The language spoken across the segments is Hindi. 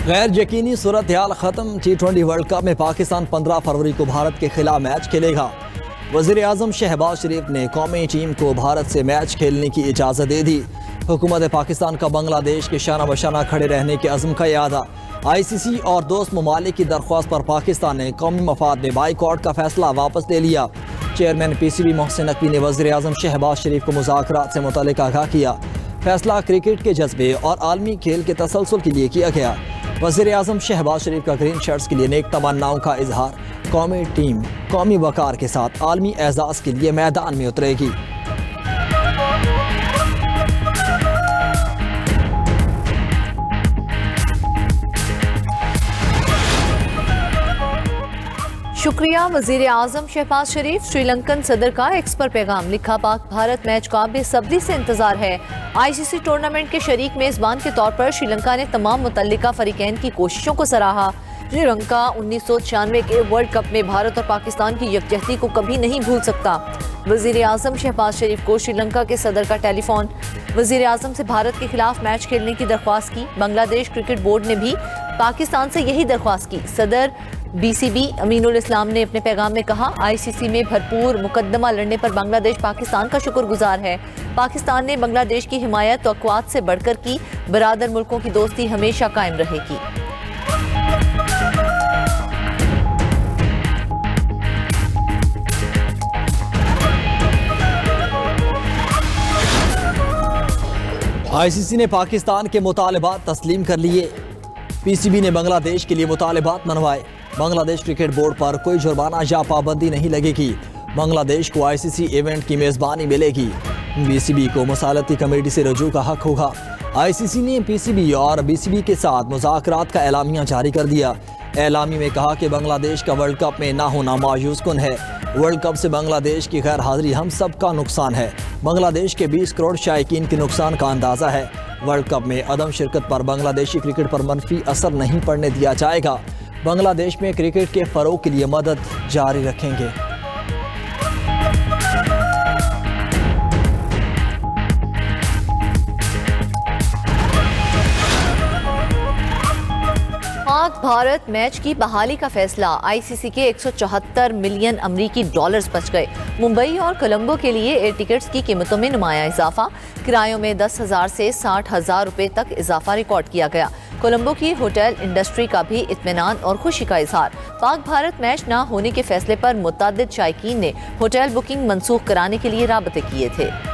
गैर यकीनी सूरत हाल खत्म। T20 वर्ल्ड कप में पाकिस्तान 15 फरवरी को भारत के खिलाफ मैच खेलेगा। वज़ीर आज़म शहबाज शरीफ ने कौमी टीम को भारत से मैच खेलने की इजाज़त दे दी। हुकूमत पाकिस्तान का बांग्लादेश के शाना बशाना खड़े रहने के अज़्म का इरादा। ICC और दोस्त ममालिक की दरख्वास्त पर पाकिस्तान ने कौमी मफाद में बाइकआउट का फैसला वापस ले लिया। चेयरमैन PCB मोहसिन नकवी ने वज़ीर आज़म शहबाज शरीफ को मुज़ाकरात से मुतल्लिक़ आगाह किया। फैसला क्रिकेट के जज्बे और आलमी खेल के तसलसल के लिए किया गया। वज़ीर आज़म शहबाज शरीफ का ग्रीन शर्ट्स के लिए नेक तमन्नाओं का इजहार। कौमी टीम कौमी वकार के साथ आलमी एजाज़ के लिए मैदान में उतरेगी। शुक्रिया वज़ीर आज़म शहबाज शरीफ। श्रीलंकन सदर का एक्स पर पैगाम लिखा। पाक भारत मैच का बेसब्री से इंतजार है। ICC टूर्नामेंट के शरीक मेज़बान के तौर पर श्रीलंका ने तमाम मुतल्लिका फ़रीक़ैन की कोशिशों को सराहा। श्रीलंका 1996 के वर्ल्ड कप में भारत और पाकिस्तान की यकजहती को कभी नहीं भूल सकता। वज़ीर आज़म शहबाज शरीफ को श्रीलंका के सदर का टेलीफोन। वज़ीर आज़म से भारत के खिलाफ मैच खेलने की दरख्वास्त की। बांग्लादेश क्रिकेट बोर्ड ने भी पाकिस्तान से यही दरख्वास्त की। सदर BCB अमीनुल इस्लाम ने अपने पैगाम में कहा, ICC में भरपूर मुकदमा लड़ने पर बांग्लादेश पाकिस्तान का शुक्रगुजार है। पाकिस्तान ने बांग्लादेश की हिमायत तवक्कुआत से बढ़कर की। बरादर मुल्कों की दोस्ती हमेशा कायम रहेगी। ICC ने पाकिस्तान के मुतालबात तस्लीम कर लिए। PCB ने बांग्लादेश के लिए मुतालबात मनवाए। बांग्लादेश क्रिकेट बोर्ड पर कोई जुर्माना या पाबंदी नहीं लगेगी। बांग्लादेश को ICC इवेंट की मेज़बानी मिलेगी। BCB को मसालती कमेटी से रजू का हक होगा। ICC ने PCB और BCB के साथ मुज़ाकरात का एलामिया जारी कर दिया। एलामी में कहा कि बांग्लादेश का वर्ल्ड कप में ना होना मायूस कुन है। वर्ल्ड कप से बांग्लादेश की गैर हाजिरी हम सब का नुकसान है। बांग्लादेश के 20 करोड़ शायकीन के नुकसान का अंदाज़ा है। वर्ल्ड कप में अदम शिरकत पर बांग्लादेशी क्रिकेट पर मनफी असर नहीं पड़ने दिया जाएगा। बांग्लादेश में क्रिकेट के फ़रोग के लिए मदद जारी रखेंगे। पाक भारत मैच की बहाली का फैसला। ICC के 174 मिलियन अमरीकी डॉलर्स बच गए। मुंबई और कोलंबो के लिए एयर टिकट्स की कीमतों में नुमाया इजाफा। किरायों में 10,000 से 60,000 रुपए तक इजाफा रिकॉर्ड किया गया। कोलंबो की होटल इंडस्ट्री का भी इत्मीनान और खुशी का इजहार। पाक भारत मैच न होने के फैसले पर मुतअद्दिद शायकीन ने होटल बुकिंग मनसूख कराने के लिए राबते किए थे।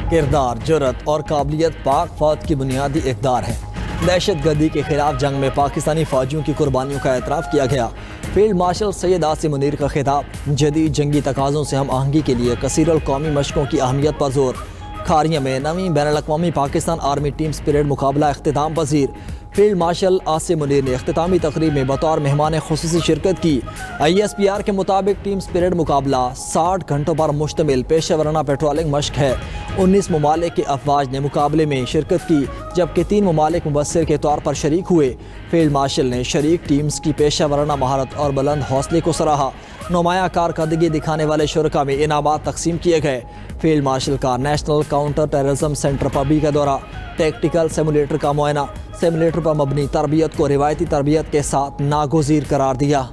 किरदार, जुर्रत और काबिलियत पाक फौज की बुनियादी इक़दार है। दहशतगर्दी के खिलाफ जंग में पाकिस्तानी फौजियों की कुर्बानियों का एतराफ़ किया गया। फील्ड मार्शल सैयद आसिम मुनीर का खिताब। जदीद जंगी तकाज़ों से हम आहंगी के लिए कसीर कौमी मशकों की अहमियत पर जोर। खारिया में नवीं बैनुल-अक़वामी पाकिस्तान आर्मी टीम्स परेड मुकाबला इख्तिताम पजीर। फील्ड मार्शल आसिम मुनीर ने इख्तितामी तकरीब में बतौर मेहमान खुसूसी शिरकत की। ISPR के मुताबिक टीम्स परेड मुकाबला 60 घंटों पर मुश्तमिल पेशेवराना पेट्रोलिंग मश्क है। 19 ममालिक के अफवाज ने मुकाबले में शिरकत की, जबकि 3 ममालिक मुबस्सिर के तौर पर शरीक हुए। फील्ड मार्शल ने शरीक टीम्स की पेशेवराना महारत और बुलंद हौसले को सराहा। नुमाया कारकर्दगी दिखाने वाले शुरका में इनामात तकसीम किए गए। फील्ड मार्शल का नेशनल काउंटर टेररिज्म सेंटर पर भी का दौरा। टैक्टिकल सिमुलेटर का मुआयना। सिमुलेटर पर मबनी तरबियत को रिवायती तरबियत के साथ नागुज़ीर करार दिया।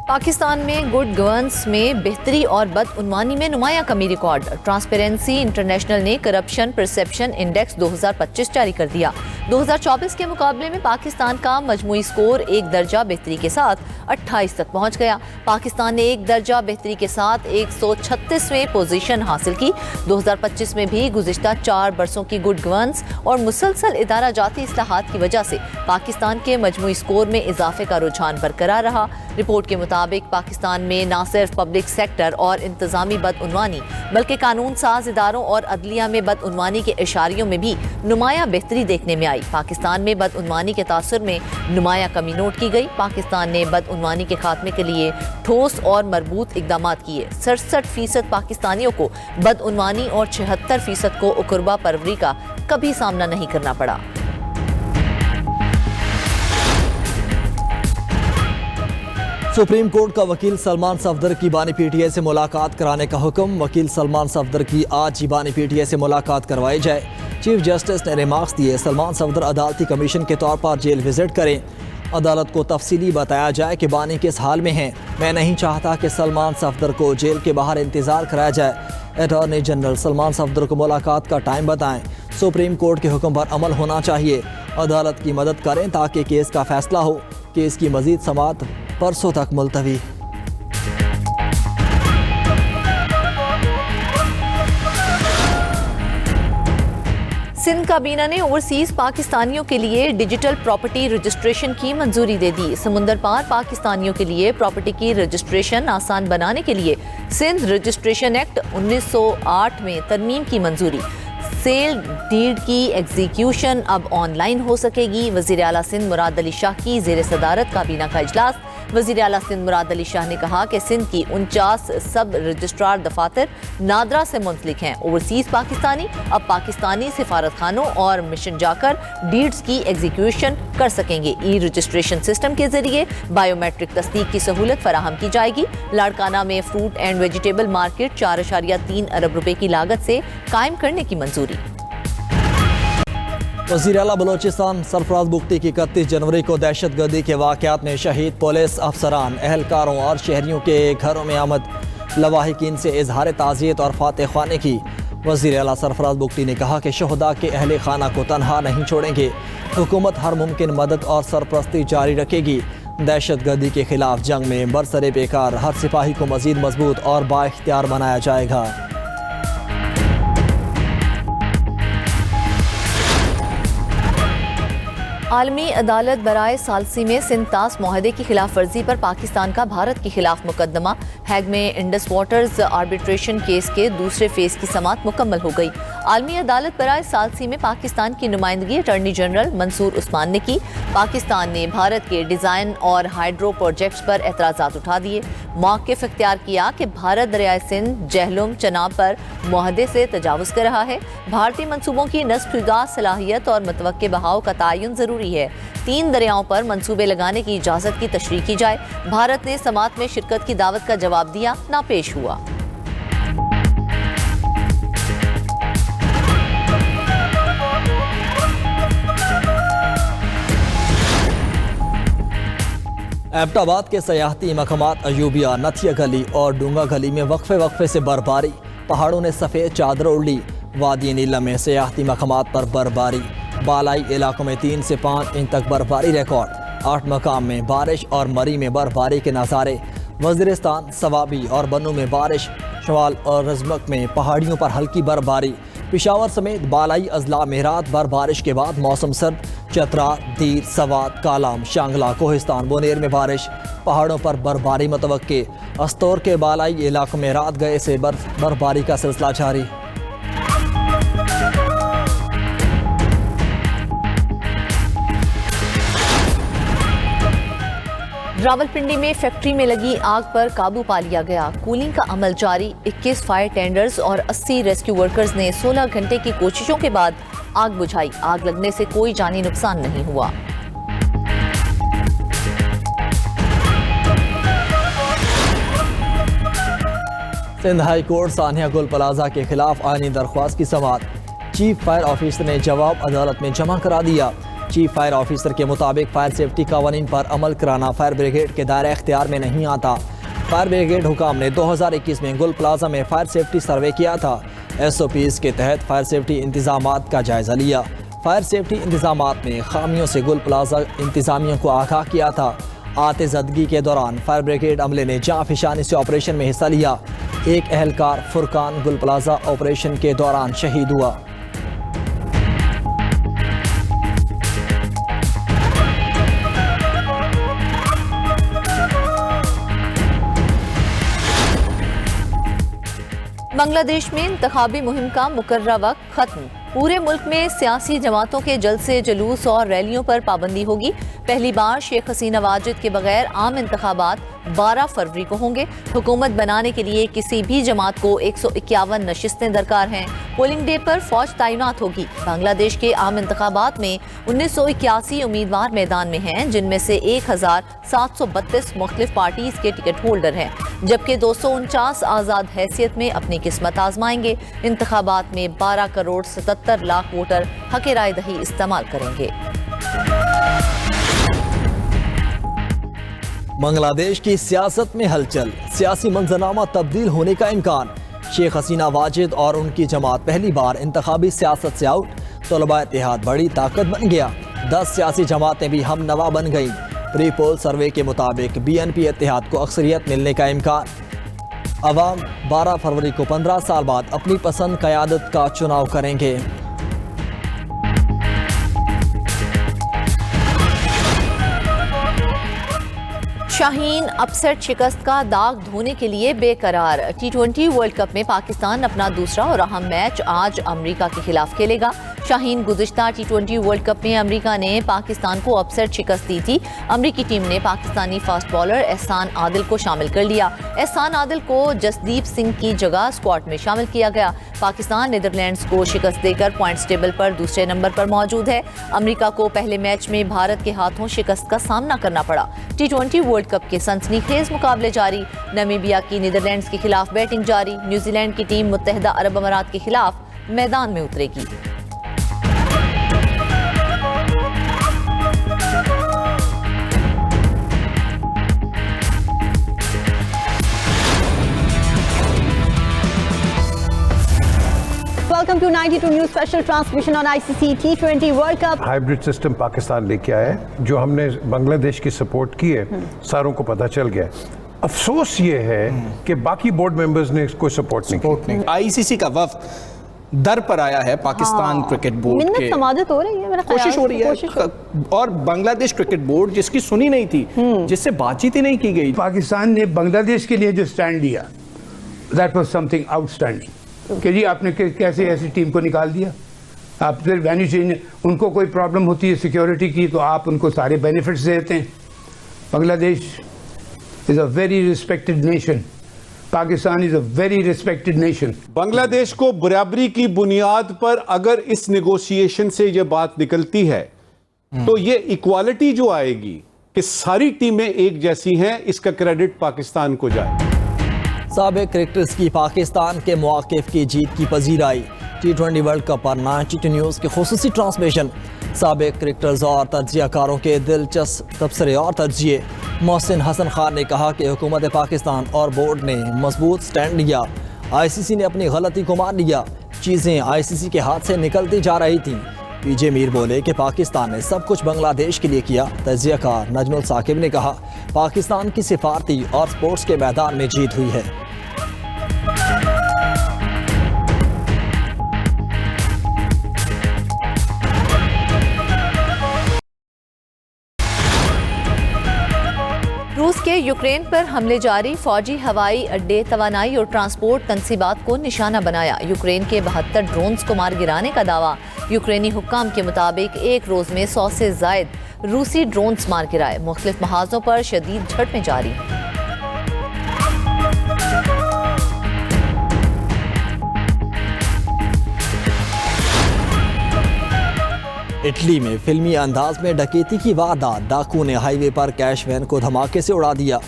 पाकिस्तान में गुड गवर्नेंस में बेहतरी और बदउनवानी में नुमाया कमी रिकॉर्ड। ट्रांसपेरेंसी इंटरनेशनल ने करप्शन परसेप्शन इंडेक्स 2025 जारी कर दिया। 2024 के मुकाबले में पाकिस्तान का मजमूई स्कोर 1 दर्जा बेहतरी के साथ 28 तक पहुंच गया। पाकिस्तान ने 1 दर्जा बेहतरी के साथ 136वें पोजीशन हासिल की। 2025 में भी गुज़िश्ता 4 बरसों की गुड गवर्नेंस और मुसलसल इदारा जाती इस्लाहात की वजह से पाकिस्तान के मजमूई स्कोर में इजाफे का रुझान बरकरार रहा। रिपोर्ट के मुताबिक पाकिस्तान में न सिर्फ पब्लिक सेक्टर और इंतजामी बदउनवानी बल्कि कानून साज इदारों और अदलिया में बदउनवानी के इशारियों में भी नुमाया बेहतरी देखने में आई। बढ़ाई। पाकिस्तान में बदउनवानी के तासुर में नुमाया कमी नोट की गई। पाकिस्तान ने बदउनवानी के खात्मे के लिए ठोस और मरबूत इकदाम किए। 67% पाकिस्तानियों को बदउनवानी और 76% को उकुरबा परवरी का कभी सामना नहीं करना पड़ा। सुप्रीम कोर्ट का वकील सलमान सफदर की बानी पीटीआई से मुलाकात कराने का हुक्म। वकील सलमान सफदर की आज ही बानी पीटीआई से मुलाकात करवाई जाए। चीफ जस्टिस ने रिमार्क्स दिए, सलमान सफदर अदालती कमीशन के तौर पर जेल विजिट करें। अदालत को तफसीली बताया जाए कि बानी किस हाल में हैं। मैं नहीं चाहता कि सलमान सफदर को जेल के बाहर इंतज़ार कराया जाए। अटॉर्नी जनरल सलमान सफदर को मुलाकात का टाइम बताएं। सुप्रीम कोर्ट के हुक्म पर अमल होना चाहिए। अदालत की मदद करें ताकि केस का फैसला हो। केस की मजीद समाअत परसों तक मुलतवी। सिंध काबीना ने ओवरसीज पाकिस्तानियों के लिए डिजिटल प्रॉपर्टी रजिस्ट्रेशन की मंजूरी दे दी। समुंदर पार पाकिस्तानियों के लिए प्रॉपर्टी की रजिस्ट्रेशन आसान बनाने के लिए सिंध रजिस्ट्रेशन एक्ट 1908 में तरमीम की मंजूरी। सेल डीड की एग्जीक्यूशन अब ऑनलाइन हो सकेगी। वज़ीर आला सिंध मुराद अली शाह की ज़ेर सदारत काबीना का इजलास। वज़ीर आला सिंध मुराद अली शाह ने कहा कि सिंध की 49 सब रजिस्ट्रार दफातर नादरा से मुंसलिक हैं। ओवरसीज पाकिस्तानी अब पाकिस्तानी सिफारत खानों और मिशन जाकर डीड्स की एग्जीक्यूशन कर सकेंगे। ई रजिस्ट्रेशन सिस्टम के जरिए बायोमेट्रिक तस्दीक की सहूलत फराहम की जाएगी। लाड़काना में फ्रूट एंड वेजिटेबल मार्केट 4.3 अरब रुपए की लागत से कायम करने की मंजूरी। वज़ीर आला बलोचिस्तान सरफराज बुख्ती की 31 जनवरी को दहशतगर्दी के वाक़यात में शहीद पुलिस अफसरान, एहलकारों और शहरियों के घरों में आमद लवाहिकीन से इजहार ताज़ियत और फातह ख्वानी की। वज़ीर आला सरफराज बुख्ती ने कहा कि शहदा के अहले खाना को तनहा नहीं छोड़ेंगे। हुकूमत हर मुमकिन मदद और सरपरस्ती जारी रखेगी। दहशतगर्दी के खिलाफ जंग में बरसरे बेकार हर सिपाही को मज़ीद मजबूत और बाइख्तियार बनाया जाएगा। आलमी अदालत बराए सालसी में सिंध तास मुआहदे की खिलाफ वर्जी पर पाकिस्तान का भारत के खिलाफ मुकदमा हैग में इंडस वाटर्स आर्बिट्रेशन केस के दूसरे फेज की समाअत मुकम्मल हो गई। आलमी अदालत बराए सालसी में पाकिस्तान की नुमाइंदगी अटॉर्नी जनरल मंसूर उस्मान ने की। पाकिस्तान ने भारत के डिज़ाइन और हाइड्रो प्रोजेक्ट्स पर एतराज़ात उठा दिए। मौक़िफ़ इख्तियार किया कि भारत दरियाए सिंध जहलुम चनाब पर मुआहदे से तजावुज़ कर रहा है। भारतीय मनसूबों की नस्बुदा सलाहियत और मुतवक्के बहाव का तयन ज़रूरी है। 3 दरियाओं पर मंसूबे लगाने की इजाज़त की तशरीह की जाए। भारत ने समाअत में शिरकत की दावत का जवाब दिया, ना पेश हुआ। एबटाबाद के सयाहती मकामात अयूबिया, नथिया गली और डूंगा गली में वक्फे से बर्फबारी। पहाड़ों ने सफ़ेद चादर उड़ ली। वादी नीला में सयाहती मकामात पर बर्फबारी। बालाई इलाकों में 3 से 5 इंच तक बर्फबारी रिकॉर्ड। 8 मकाम में बारिश और मरी में बर्फबारी के नज़ारे। वज़ीरिस्तान, सवाबी और बनू में बारिश। शवाल और रजमक में पहाड़ियों पर हल्की बर्फबारी। पिशावर समेत बालाई अजला में रात बर्फबारिश के बाद मौसम सर्द। चतरा, दीर, सवात, कालाम, शांगला, कोहिस्तान, बोनेर में बारिश। पहाड़ों पर बर्फबारी मुतवक्के। अस्तौर के बालाई इलाकों में रात गए से बर्फबारी का सिलसिला जारी। रावलपिंडी में फैक्ट्री में लगी आग पर काबू पा लिया गया। कूलिंग का अमल जारी। 21 फायर टेंडर्स और 80 रेस्क्यू वर्कर्स ने 16 घंटे की कोशिशों के बाद आग बुझाई। आग लगने से कोई जानी नुकसान नहीं हुआ। सिंध हाई कोर्ट सानिया गुल प्लाजा के खिलाफ आईनी दरख्वास्त की समाअत। चीफ फायर ऑफिसर ने जवाब अदालत में जमा करा दिया। चीफ फायर ऑफिसर के मुताबिक फायर सेफ्टी कवानीन पर अमल कराना फायर ब्रिगेड के दायरे इख्तियार में नहीं आता। फायर ब्रिगेड हुकाम ने 2021 में गुल प्लाजा में फायर सेफ्टी सर्वे किया था। SOPs के तहत फायर सेफ्टी इंतजामात का जायजा लिया। फायर सेफ्टी इंतजामात में खामियों से गुल प्लाजा इंतजामिया को आगाह किया था। आतिज़दगी के दौरान फायर ब्रिगेड अमले ने जाँ फिशानी से ऑपरेशन में हिस्सा लिया। एक एहलकार फुरकान गुल प्लाजा ऑपरेशन के दौरान शहीद हुआ। बांग्लादेश में इंतखाबी मुहिम का मुकर्रर वक्त खत्म। पूरे मुल्क में सियासी जमातों के जलसे जुलूस और रैलियों पर पाबंदी होगी। पहली बार शेख हसीना वाजिद के बगैर आम इंतखाबात 12 फरवरी को होंगे। हुकूमत बनाने के लिए किसी भी जमात को 151 नशिस्तें दरकार हैं। पोलिंग डे पर फौज तैनात होगी। बांग्लादेश के आम इंतखाबात में 1981 उम्मीदवार मैदान में हैं, जिनमें से 1732 मुख्तलिफ पार्टीज के टिकट होल्डर हैं, जबकि 249 आज़ाद हैसियत में अपनी किस्मत आजमाएंगे। इंतखाबात में 12 करोड़ 77 लाख वोटर हक राय दही इस्तेमाल करेंगे। बांग्लादेश की सियासत में हलचल, सियासी मंजरनामा तब्दील होने का इम्कान। शेख हसीना वाजिद और उनकी जमात पहली बार इंतखाबी सियासत से आउट। तलबा इत्तेहाद बड़ी ताकत बन गया। 10 सियासी जमातें भी हम नवा बन गईं। प्री पोल सर्वे के मुताबिक BNP इत्तेहाद को अक्सरियत मिलने का इम्कान। अवाम 12 फरवरी को 15 साल बाद अपनी पसंद क़यादत का चुनाव करेंगे। शाहीन अपसेट शिकस्त का दाग धोने के लिए बेकरार। T20 वर्ल्ड कप में पाकिस्तान अपना दूसरा और अहम मैच आज अमेरिका के खिलाफ खेलेगा। शाहीन गुज़िश्ता T20 वर्ल्ड कप में अमेरिका ने पाकिस्तान को अपसेट शिकस्त दी थी। अमेरिकी टीम ने पाकिस्तानी फास्ट बॉलर एहसान आदिल को शामिल कर लिया। एहसान आदिल को जसदीप सिंह की जगह स्क्वाड में शामिल किया गया। पाकिस्तान नीदरलैंड्स को शिकस्त देकर पॉइंट्स टेबल पर दूसरे नंबर पर मौजूद है। अमेरिका को पहले मैच में भारत के हाथों शिकस्त का सामना करना पड़ा। T20 वर्ल्ड कप के सनसनीखेज मुकाबले जारी। नामीबिया की नीदरलैंड्स के खिलाफ बैटिंग जारी। न्यूजीलैंड की टीम मुत्तहिदा अरब अमारात के खिलाफ मैदान में उतरेगी। Welcome to 92 News special transmission on ICC T20 World Cup. Hybrid system Pakistan लेके आया है, जो हमने बांग्लादेश की सपोर्ट की है, सारों को पता चल गया है। अफसोस ये है कि बाकी बोर्ड मेंबर्स ने इसको सपोर्ट नहीं। ICC का वफ्द दर पर आया है पाकिस्तान क्रिकेट बोर्ड के। समादत हो रही है, मेरा कोशिश हो रही है, और बांग्लादेश क्रिकेट बोर्ड जिसकी सुनी नहीं थी, जिससे बातचीत ही नहीं की गई। पाकिस्तान ने बांग्लादेश के लिए जो स्टैंड लिया, दैट वाज समथिंग आउटस्टैंडिंग। कि जी आपने कैसे ऐसी टीम को निकाल दिया। आप फिर वेन्यू चेंज, उनको कोई प्रॉब्लम होती है सिक्योरिटी की, तो आप उनको सारे बेनिफिट्स देते हैं। Bangladesh is a very respected nation. Pakistan is a very respected nation. Bangladesh को बराबरी की बुनियाद पर अगर इस नेगोशिएशन से ये बात निकलती है, तो ये इक्वालिटी जो आएगी कि सारी टीमें एक जैसी हैं, इसका क्रेडिट पाकिस्तान को जाए। साबिक क्रिकेटर्स की पाकिस्तान के मौक़िफ़ की जीत की पजीराई। T20 वर्ल्ड कप पर 92 न्यूज़ के खुसूसी ट्रांसमिशन। साबिक क्रिकेटर्स और तज्ज़ियाकारों के दिलचस्प तबसरे और तज्ज़िये। मोहसिन हसन खान ने कहा कि हुकूमत पाकिस्तान और बोर्ड ने मजबूत स्टैंड लिया। ICC ने अपनी गलती को मान लिया। चीज़ें ICC के हाथ से निकलती जा रही थीं। PJ मीर बोले कि पाकिस्तान ने सब कुछ बांग्लादेश के लिए किया। तज्ज़ियाकार नजमुल साकिब ने कहा, पाकिस्तान की सिफारती और स्पोर्ट्स के मैदान में जीत हुई है। रूस के यूक्रेन पर हमले जारी। फौजी हवाई अड्डे, तवानाई और ट्रांसपोर्ट तंसीबात को निशाना बनाया। यूक्रेन के 72 ड्रोन्स को मार गिराने का दावा। यूक्रेनी हुक्काम के मुताबिक एक रोज में 100 से जायद रूसी ड्रोन्स मार गिराए। मुख्तलिफ महाजों पर शदीद झड़पें जारी। इटली में फिल्मी अंदाज में डकैती की वारदात। डाकू ने हाईवे पर कैश वैन को धमाके से उड़ा दिया।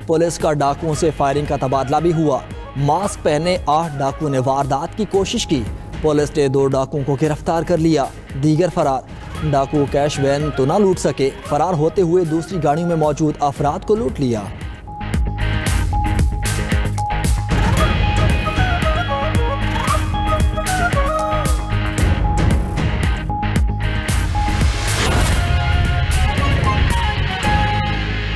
पुलिस का डाकुओं से फायरिंग का तबादला भी हुआ। मास्क पहने 8 डाकू ने वारदात की कोशिश की। पुलिस ने 2 डाकुओं को गिरफ्तार कर लिया। दीगर फरार। डाकू कैश वैन तो ना लूट सके, फरार होते हुए दूसरी गाड़ियों में मौजूद अफराद को लूट लिया।